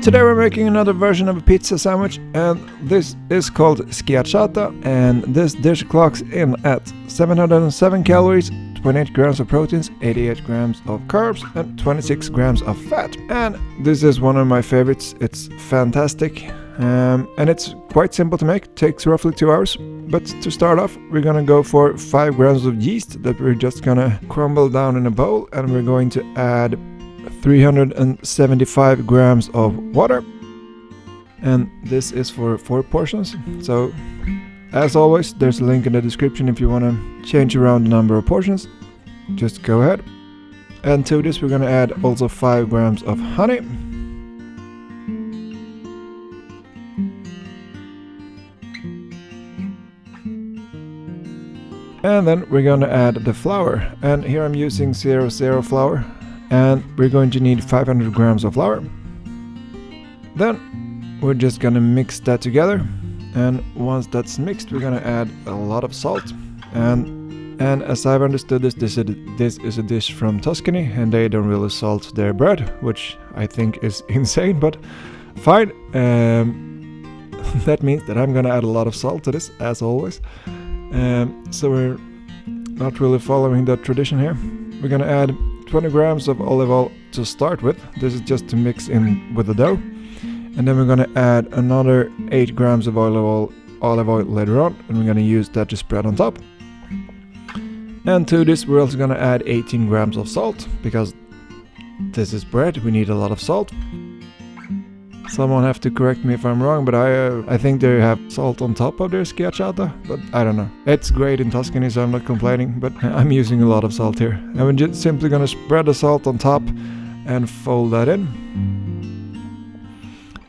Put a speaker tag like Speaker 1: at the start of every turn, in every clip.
Speaker 1: Today we're making another version of a pizza sandwich, and this is called Schiacciata, and this dish clocks in at 707 calories, 28 grams of proteins, 88 grams of carbs, and 26 grams of fat. And this is one of my favorites. It's fantastic, and it's quite simple to make. It takes roughly 2 hours. But to start off, we're gonna go for 5 grams of yeast that we're just gonna crumble down in a bowl, and we're going to add 375 grams of water, and this is for 4 portions. So as always, there's a link in the description if you want to change around the number of portions. Just go ahead. And to this we're going to add also 5 grams of honey, and then we're going to add the flour, and here I'm using 00 flour. And we're going to need 500 grams of flour. Then we're just gonna mix that together, and once that's mixed we're gonna add a lot of salt. And as I've understood this is a dish from Tuscany, and they don't really salt their bread, which I think is insane, but fine. That means that I'm gonna add a lot of salt to this, as always. So we're not really following that tradition here. We're gonna add 20 grams of olive oil to start with. This is just to mix in with the dough. And then we're going to add another 8 grams of olive oil later on, and we're going to use that to spread on top. And to this we're also going to add 18 grams of salt, because this is bread, we need a lot of salt. Someone have to correct me if I'm wrong, but I think they have salt on top of their schiacciata, but I don't know. It's great in Tuscany, so I'm not complaining, but I'm using a lot of salt here. And we're just simply gonna spread the salt on top and fold that in.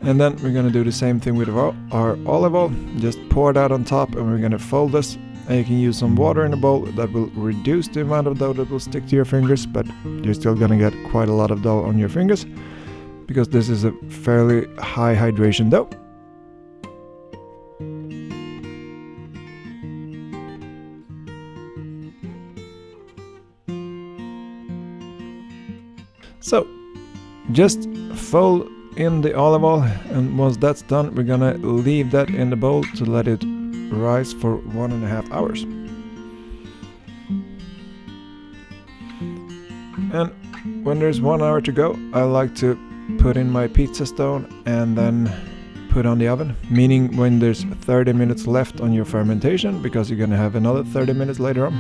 Speaker 1: And then we're gonna do the same thing with our olive oil. Just pour that on top, and we're gonna fold this. And you can use some water in a bowl. That will reduce the amount of dough that will stick to your fingers, but you're still gonna get quite a lot of dough on your fingers, because this is a fairly high hydration dough. So just fold in the olive oil, and once that's done we're gonna leave that in the bowl to let it rise for 1.5 hours. And when there's 1 hour to go, I like to put in my pizza stone and then put on the oven, meaning when there's 30 minutes left on your fermentation, because you're gonna have another 30 minutes later on.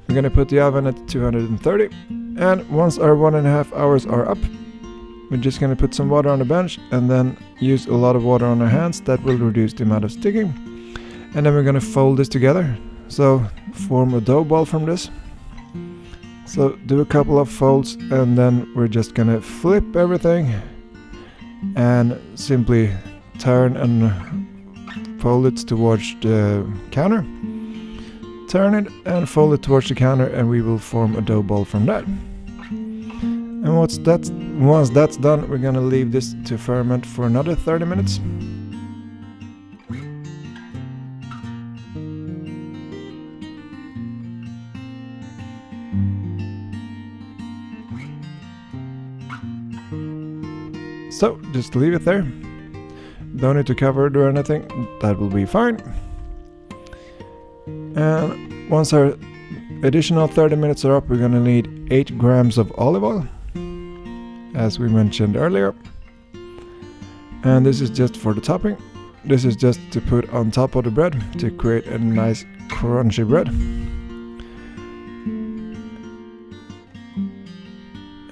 Speaker 1: We're gonna put the oven at 230, and once our 1.5 hours are up, we're just gonna put some water on the bench and then use a lot of water on our hands. That will reduce the amount of sticking. And then we're gonna fold this together, so form a dough ball from this. So do a couple of folds, and then we're just gonna flip everything and simply turn and fold it towards the counter. Turn it and fold it towards the counter, and we will form a dough ball from that. And once that's done, we're gonna leave this to ferment for another 30 minutes. So just leave it there. Don't need to cover it or anything, that will be fine. And once our additional 30 minutes are up, we're gonna need 8 grams of olive oil, as we mentioned earlier. And this is just for the topping. This is just to put on top of the bread to create a nice crunchy bread.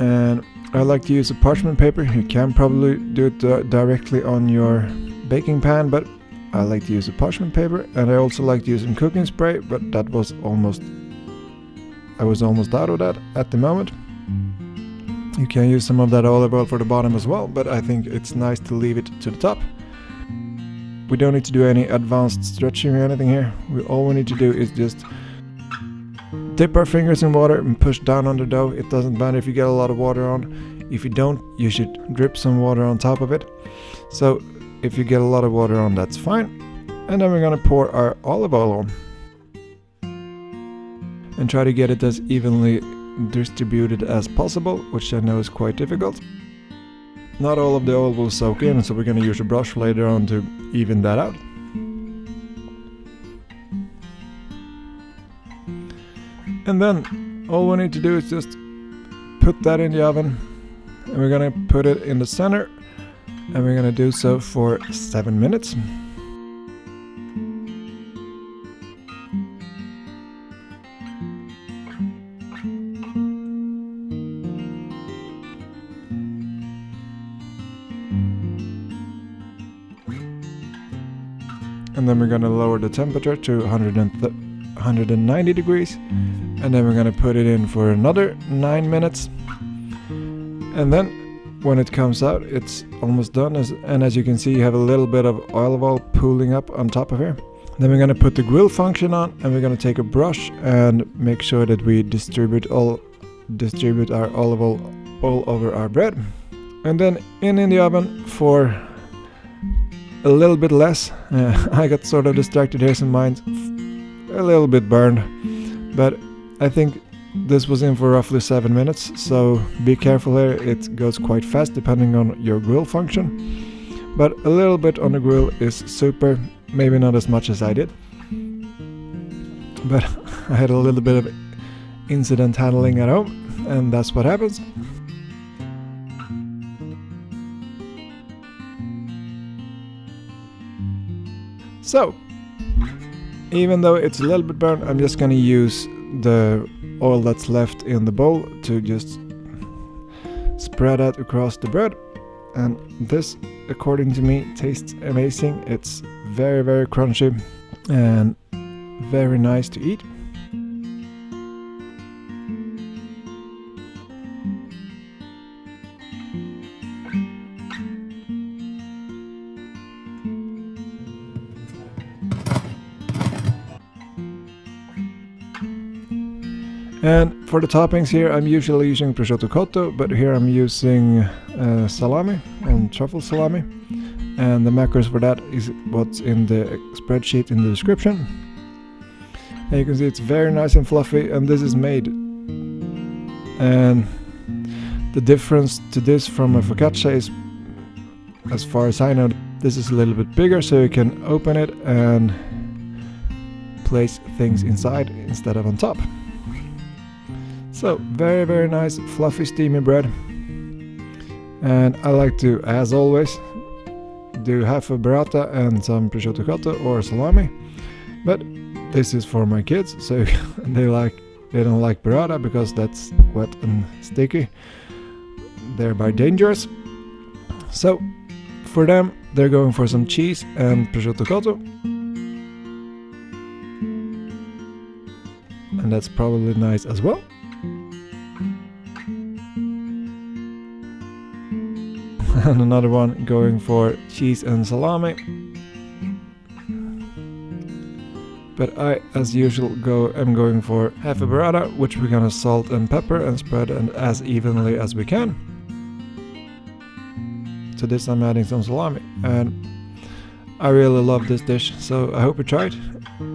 Speaker 1: And I like to use a parchment paper. You can probably do it directly on your baking pan, but I like to use a parchment paper. And I also like to use some cooking spray, but I was almost out of that at the moment. You can use some of that olive oil for the bottom as well, but I think it's nice to leave it to the top. We don't need to do any advanced stretching or anything here. All we need to do is just dip our fingers in water and push down on the dough. It doesn't matter if you get a lot of water on. If you don't, you should drip some water on top of it. So if you get a lot of water on, that's fine. And then we're gonna pour our olive oil on and try to get it as evenly distributed as possible, which I know is quite difficult. Not all of the oil will soak in, so we're gonna use a brush later on to even that out. And then all we need to do is just put that in the oven, and we're gonna put it in the center, and we're gonna do so for 7 minutes. And then we're gonna lower the temperature to 190 degrees, and then we're gonna put it in for another 9 minutes. And then when it comes out, it's almost done, and as you can see, you have a little bit of olive oil pooling up on top of here. Then we're gonna put the grill function on, and we're gonna take a brush and make sure that we distribute our olive oil all over our bread. And then in the oven for a little bit less. I got sort of distracted here, so mine's a little bit burned, but I think this was in for roughly 7 minutes, so be careful here. It goes quite fast depending on your grill function, but a little bit on the grill is super. Maybe not as much as I did, but I had a little bit of incident handling at home, and that's what happens. So, even though it's a little bit burned, I'm just gonna use the oil that's left in the bowl to just spread out across the bread. And this, according to me, tastes amazing. It's very, very crunchy and very nice to eat. And for the toppings here, I'm usually using prosciutto cotto, but here I'm using salami and truffle salami. And the macros for that is what's in the spreadsheet in the description. And you can see it's very nice and fluffy, and this is made. And the difference to this from a focaccia is, as far as I know, this is a little bit bigger, so you can open it and place things inside instead of on top. So very, very nice, fluffy, steamy bread. And I like to, as always, do half a burrata and some prosciutto cotto or salami. But this is for my kids, so they don't like burrata because that's wet and sticky, thereby dangerous. So for them, they're going for some cheese and prosciutto cotto. And that's probably nice as well. And another one going for cheese and salami. But I, as usual, am going for half a burrata, which we're gonna salt and pepper and spread as evenly as we can. To this I'm adding some salami, and I really love this dish, so I hope you try it.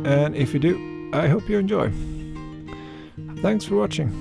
Speaker 1: And if you do, I hope you enjoy. Thanks for watching.